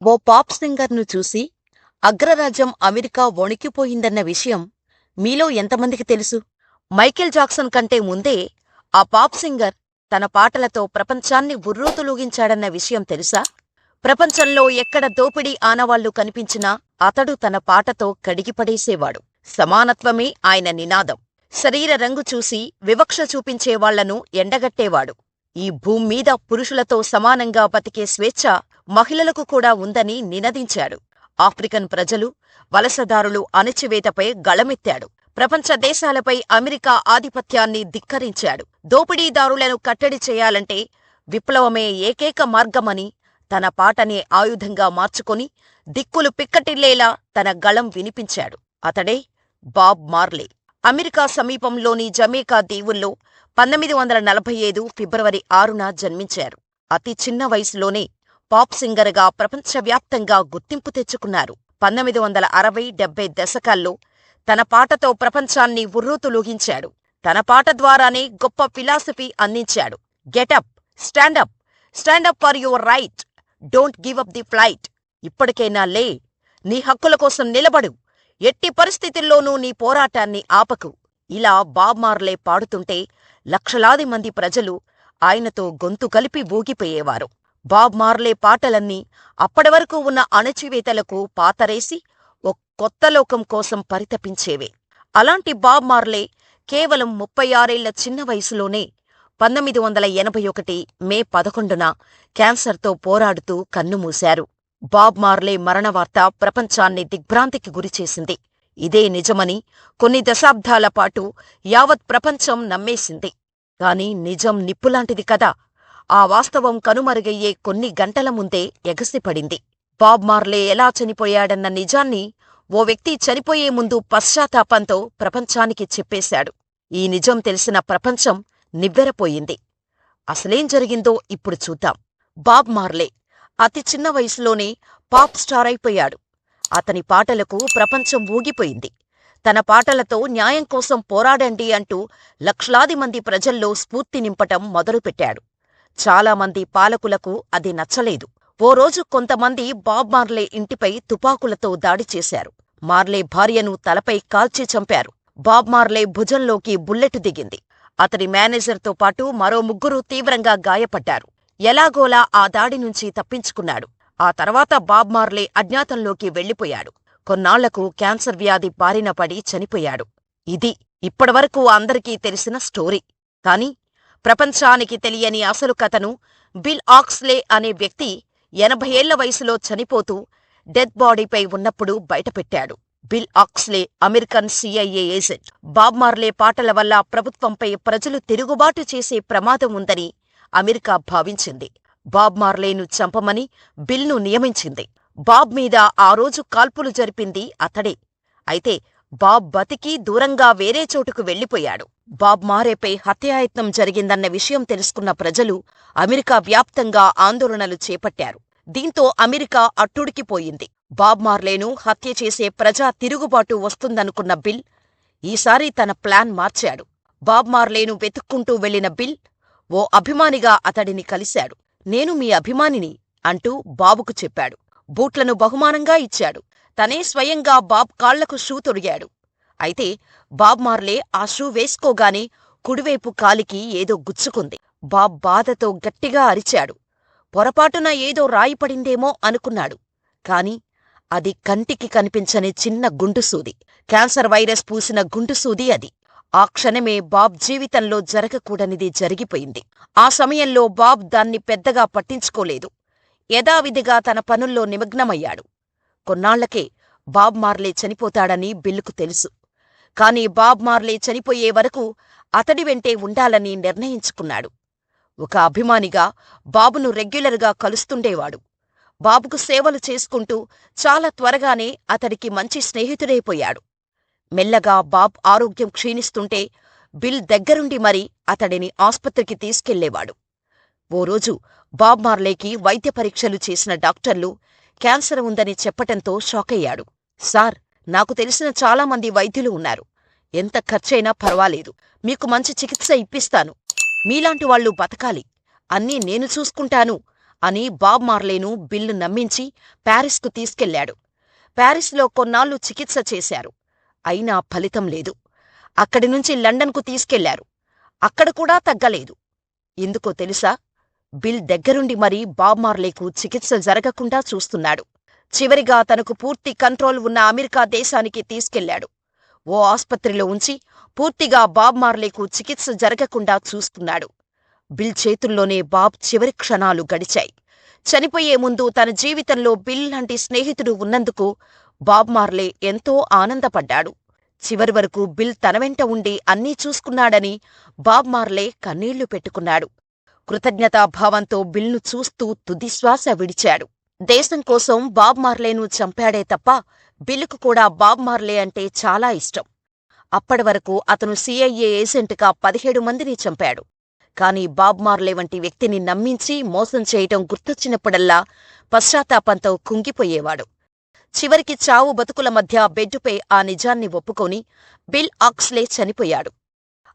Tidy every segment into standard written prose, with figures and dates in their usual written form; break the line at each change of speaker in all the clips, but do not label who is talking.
ఓ pop సింగర్ను చూసి అగ్రరాజ్యం America వణికిపోయిందన్న విషయం మీలో ఎంతమందికి తెలుసు? మైకేల్ జాక్సన్ కంటే ముందే ఆ పాప్ సింగర్ తన పాటలతో ప్రపంచాన్ని ఉర్రూతలూగించాడన్న విషయం తెలుసా? ప్రపంచంలో ఎక్కడ దోపిడీ ఆనవాళ్లు కనిపించినా అతడు తన పాటతో కడిగిపడేసేవాడు. సమానత్వమే ఆయన నినాదం. శరీర రంగు చూసి వివక్ష చూపించేవాళ్లను ఎండగట్టేవాడు. ఈ భూమ్మీద పురుషులతో సమానంగా బతికే స్వేచ్ఛ మహిళలకు కూడా ఉందని నినదించాడు. ఆఫ్రికన్ ప్రజలు, వలసదారులు అణచివేతపై గళమెత్తాడు. ప్రపంచ దేశాలపై అమెరికా ఆధిపత్యాన్ని ధిక్కరించాడు. దోపిడీదారులను కట్టడి చేయాలంటే విప్లవమే ఏకైక మార్గమని తన పాటనే ఆయుధంగా మార్చుకొని దిక్కులు పిక్కటిల్లేలా తన గళం వినిపించాడు. అతడే బాబ్ మార్లే. అమెరికా సమీపంలోని జమైకా దీవుల్లో 1945 ఫిబ్రవరి 6న జన్మించారు. అతి చిన్న వయసులోనే పాప్ సింగర్గా ప్రపంచవ్యాప్తంగా గుర్తింపు తెచ్చుకున్నారు. 1960-70 దశకాల్లో తన పాటతో ప్రపంచాన్ని ఉర్రూతలూగించాడు. తన పాట ద్వారానే గొప్ప ఫిలాసఫీ అందించాడు. Get up, stand up, stand up for your right, don't give up the flight. ఇప్పటికైనా లే, నీ హక్కుల కోసం నిలబడు, ఎట్టి పరిస్థితుల్లోనూ నీ పోరాటాన్ని ఆపకు. ఇలా బాబ్ మార్లే పాడుతుంటే లక్షలాది మంది ప్రజలు ఆయనతో గొంతు కలిపి ఊగిపోయేవారు. బాబ్ మార్లే పాటలన్నీ అప్పటివరకు ఉన్న అణచివేతలకు పాతరేసి ఓ కొత్త లోకం కోసం పరితపించేవే. అలాంటి బాబ్ మార్లే కేవలం 36 ఏళ్ల చిన్న వయసులోనే 1981 మే 11న క్యాన్సర్తో పోరాడుతూ కన్నుమూశారు. బాబ్ మార్లే మరణవార్త ప్రపంచాన్ని దిగ్భ్రాంతికి గురిచేసింది. ఇదే నిజమని కొన్ని దశాబ్దాల పాటు యావత్ ప్రపంచం నమ్మేసింది. కాని నిజం నిప్పులాంటిది కదా. ఆ వాస్తవం కనుమరుగయ్యే కొన్ని గంటల ముందే ఎగసిపడింది. బాబ్ మార్లే ఎలా చనిపోయాడన్న నిజాన్ని ఓ వ్యక్తి చనిపోయే ముందు పశ్చాత్తాపంతో ప్రపంచానికి చెప్పేశాడు. ఈ నిజం తెలిసిన ప్రపంచం నివ్వెరపోయింది. అసలేం జరిగిందో ఇప్పుడు చూద్దాం. బాబ్ మార్లే అతి చిన్న వయసులోనే పాప్ స్టార్ అయిపోయాడు. అతని పాటలకు ప్రపంచం ఊగిపోయింది. తన పాటలతో న్యాయం కోసం పోరాడండి అంటూ లక్షలాది మంది ప్రజల్లో స్ఫూర్తి నింపటం మొదలుపెట్టాడు. చాలామంది పాలకులకు అది నచ్చలేదు. ఓ రోజు కొంతమంది బాబ్ మార్లే ఇంటిపై తుపాకులతో దాడి చేశారు. మార్లే భార్యను తలపై కాల్చి చంపారు. బాబ్ మార్లే భుజంలోకి బుల్లెట్ దిగింది. అతని మేనేజర్తో పాటు మరో 3 తీవ్రంగా గాయపడ్డారు. ఎలాగోలా ఆ దాడి నుంచి తప్పించుకున్నాడు. ఆ తర్వాత బాబ్ మార్లే అజ్ఞాతంలోకి వెళ్లిపోయాడు. కొన్నాళ్లకు క్యాన్సర్ వ్యాధి బారిన పడి చనిపోయాడు. ఇది ఇప్పటివరకు అందరికీ తెలిసిన స్టోరీ. కాని ప్రపంచానికి తెలియని అసలు కథను బిల్ ఆక్స్లే అనే వ్యక్తి 80 ఏళ్ల వయసులో చనిపోతూ డెత్ బాడీపై ఉన్నప్పుడు బయటపెట్టాడు. Bill Oxley American CIA agent. Bob Marley పాటల వల్ల ప్రభుత్వంపై ప్రజలు తిరుగుబాటు చేసే ప్రమాదం ఉందని అమెరికా భావించింది. బాబ్ మార్లేను చంపమని బిల్ను నియమించింది. బాబ్ మీద ఆ రోజు కాల్పులు జరిపింది అతడే. అయితే బాబ్ బతికి దూరంగా వేరే చోటుకు వెళ్లిపోయాడు. బాబ్ మార్లేపై హత్యాయత్నం జరిగిందన్న విషయం తెలుసుకున్న ప్రజలు అమెరికా వ్యాప్తంగా ఆందోళనలు చేపట్టారు. దీంతో అమెరికా అట్టుడికిపోయింది. బాబ్ మార్లేను హత్య చేసే ప్రజా తిరుగుబాటు వస్తుందనుకున్న బిల్ ఈసారి తన ప్లాన్ మార్చాడు. బాబ్ మార్లేను వెతుక్కుంటూ వెళ్లిన బిల్ ఓ అభిమానిగా అతడిని కలిశాడు. నేను మీ అభిమానిని అంటూ బాబుకు చెప్పాడు. బూట్లను బహుమానంగా ఇచ్చాడు. తనే స్వయంగా బాబ్ కాళ్లకు షూ తొడిగాడు. అయితే బాబ్ మార్లే ఆ షూ వేసుకోగానే కుడివైపు కాలికి ఏదో గుచ్చుకుంది. బాబ్ బాధతో గట్టిగా అరిచాడు. పొరపాటున ఏదో రాయిపడిందేమో అనుకున్నాడు. కాని అది కంటికి కనిపించని చిన్న గుండుసూది. క్యాన్సర్ వైరస్ పూసిన గుండుసూది అది. ఆ క్షణమే బాబ్ జీవితంలో జరగకూడనిది జరిగిపోయింది. ఆ సమయంలో బాబ్ దాన్ని పెద్దగా పట్టించుకోలేదు. యథావిధిగా తన పనుల్లో నిమగ్నమయ్యాడు. కొన్నాళ్లకే బాబ్ మార్లే చనిపోతాడని బిల్లుకు తెలుసు. కాని బాబ్ మార్లే చనిపోయే వరకు అతడి వెంటే ఉండాలని నిర్ణయించుకున్నాడు. ఒక అభిమానిగా బాబును రెగ్యులర్గా కలుస్తుండేవాడు. బాబుకు సేవలు చేసుకుంటూ చాలా త్వరగానే అతడికి మంచి స్నేహితుడైపోయాడు. మెల్లగా బాబ్ ఆరోగ్యం క్షీణిస్తుంటే బిల్ దగ్గరుండి మరీ అతడిని ఆస్పత్రికి తీసుకెళ్లేవాడు. ఓ రోజు బాబ్ మార్లేకి వైద్య పరీక్షలు చేసిన డాక్టర్లు క్యాన్సర్ ఉందని చెప్పటంతో షాకయ్యాడు. సార్, నాకు తెలిసిన చాలామంది వైద్యులు ఉన్నారు. ఎంత ఖర్చైనా పర్వాలేదు. మీకు మంచి చికిత్స ఇప్పిస్తాను. మీలాంటి వాళ్లు బతకాలి. అన్నీ నేను చూసుకుంటాను అని బాబ్ మార్లేను బిల్ను నమ్మించి ప్యారిస్కు తీసుకెళ్లాడు. ప్యారిస్లో కొన్నాళ్లు చికిత్స చేశారు. అయినా ఫలితం లేదు. అక్కడి నుంచి లండన్కు తీసుకెళ్లారు. అక్కడ కూడా తగ్గలేదు. ఎందుకో తెలుసా? బిల్ దగ్గరుండి మరీ బాబ్ మార్లేకు చికిత్స జరగకుండా చూస్తున్నాడు. చివరిగా తనకు పూర్తి కంట్రోల్ ఉన్న అమెరికా దేశానికి తీసుకెళ్లాడు. ఓ ఆస్పత్రిలో ఉంచి పూర్తిగా బాబ్ మార్లేకు చికిత్స జరగకుండా చూస్తున్నాడు. బిల్ చేతుల్లోనే బాబ్ చివరి క్షణాలు గడిచాయి. చనిపోయే ముందు తన జీవితంలో బిల్ లాంటి స్నేహితుడు ఉన్నందుకు బాబ్ మార్లే ఎంతో ఆనందపడ్డాడు. చివరి వరకు బిల్ తన వెంట ఉండి అన్నీ చూసుకున్నాడని బాబ్ మార్లే కన్నీళ్లు పెట్టుకున్నాడు. కృతజ్ఞతాభావంతో బిల్ను చూస్తూ తుదిశ్వాస విడిచాడు. దేశం కోసం బాబ్ మార్లేను చంపాడే తప్ప బిల్లుకు కూడా బాబ్ మార్లే అంటే చాలా ఇష్టం. అప్పటివరకు అతను CIA ఏజెంట్గా 17 మందిని చంపాడు. కాని బాబ్ మార్లే వంటి వ్యక్తిని నమ్మించి మోసం చేయటం గుర్తొచ్చినప్పుడల్లా పశ్చాత్తాపంతో కుంగిపోయేవాడు. చివరికి చావు బతుకుల మధ్య బెడ్డుపై ఆ నిజాన్ని ఒప్పుకొని బిల్ ఆక్స్లే చనిపోయాడు.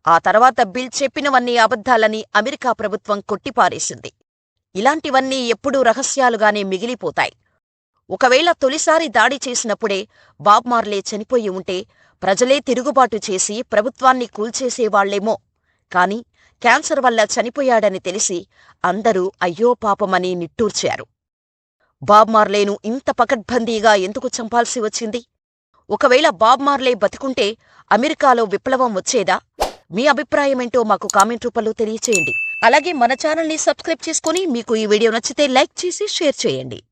ఆ తర్వాత బిల్ చెప్పినవన్నీ అబద్ధాలని అమెరికా ప్రభుత్వం కొట్టిపారేసింది. ఇలాంటివన్నీ ఎప్పుడూ రహస్యాలుగానే మిగిలిపోతాయి. ఒకవేళ తొలిసారి దాడి చేసినప్పుడే బాబ్ మార్లే చనిపోయి ఉంటే ప్రజలే తిరుగుబాటు చేసి ప్రభుత్వాన్ని కూల్చేసేవాళ్లేమో. కాని క్యాన్సర్ వల్ల చనిపోయాడని తెలిసి అందరూ అయ్యో పాపమని నిట్టూర్చారు. బాబ్ మార్లేను ఇంత పకడ్బందీగా ఎందుకు చంపాల్సి వచ్చింది? ఒకవేళ బాబ్ మార్లే బతికుంటే అమెరికాలో విప్లవం వచ్చేదా? మీ అభిప్రాయమేంటో మాకు కామెంట్ రూపంలో తెలియచేయండి. అలాగే మన ఛానల్ని సబ్స్క్రైబ్ చేసుకుని మీకు ఈ వీడియో నచ్చితే లైక్ చేసి షేర్ చేయండి.